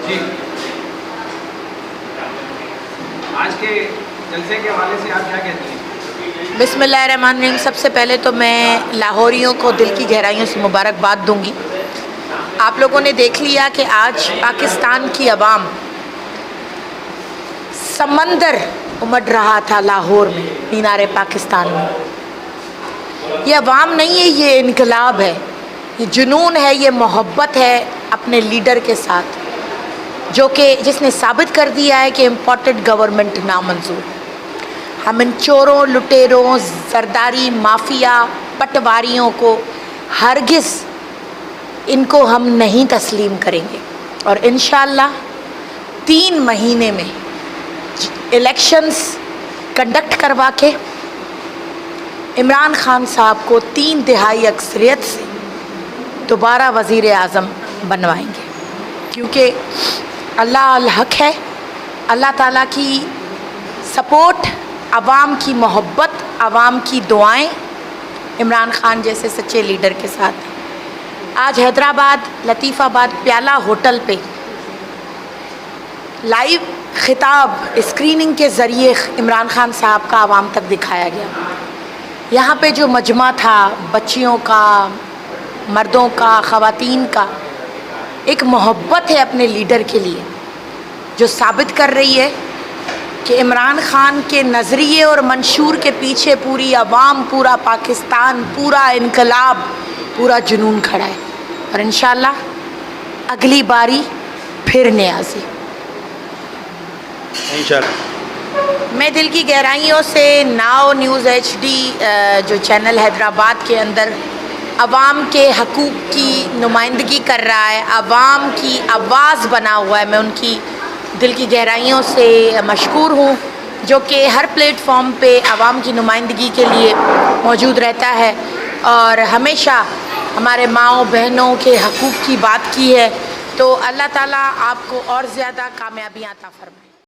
جی آج کے جلسے کے حوالے سے آپ کیا کہتی ہیں؟ بسم اللہ الرحمن الرحیم. سب سے پہلے تو میں لاہوریوں کو دل کی گہرائیوں سے مبارکباد دوں گی. آپ لوگوں نے دیکھ لیا کہ آج پاکستان کی عوام سمندر امڈ رہا تھا لاہور میں، مینار پاکستان میں. یہ عوام نہیں ہے، یہ انقلاب ہے، یہ جنون ہے، یہ محبت ہے اپنے لیڈر کے ساتھ، جس نے ثابت کر دیا ہے کہ امپورٹڈ گورنمنٹ نامنظور. ہم ان چوروں، لٹیروں، زرداری مافیا، پٹواریوں کو ہرگز ان کو ہم نہیں تسلیم کریں گے. اور انشاءاللہ 3 مہینے میں الیکشنز کنڈکٹ کروا کے عمران خان صاحب کو 3/3 اکثریت سے دوبارہ وزیر اعظم بنوائیں گے. کیونکہ اللہ الحق ہے، اللہ تعالیٰ کی سپورٹ، عوام کی محبت، عوام کی دعائیں عمران خان جیسے سچے لیڈر کے ساتھ ہیں. آج حیدرآباد لطیف آباد پیالہ ہوٹل پہ لائیو خطاب اسکریننگ کے ذریعے عمران خان صاحب کا عوام تک دکھایا گیا. یہاں پہ جو مجمع تھا، بچیوں کا، مردوں کا، خواتین کا، ایک محبت ہے اپنے لیڈر کے لیے جو ثابت کر رہی ہے کہ عمران خان کے نظریے اور منشور کے پیچھے پوری عوام، پورا پاکستان، پورا انقلاب، پورا جنون کھڑا ہے. اور انشاءاللہ اگلی باری پھر نیازی. انشاءاللہ میں دل کی گہرائیوں سے ناؤ نیوز HD جو چینل حیدرآباد کے اندر عوام کے حقوق کی نمائندگی کر رہا ہے، عوام کی آواز بنا ہوا ہے، میں ان کی دل کی گہرائیوں سے مشکور ہوں، جو کہ ہر پلیٹ فارم پہ عوام کی نمائندگی کے لیے موجود رہتا ہے اور ہمیشہ ہمارے ماؤں بہنوں کے حقوق کی بات کی ہے. تو اللہ تعالیٰ آپ کو اور زیادہ کامیابیاں عطا فرمائے.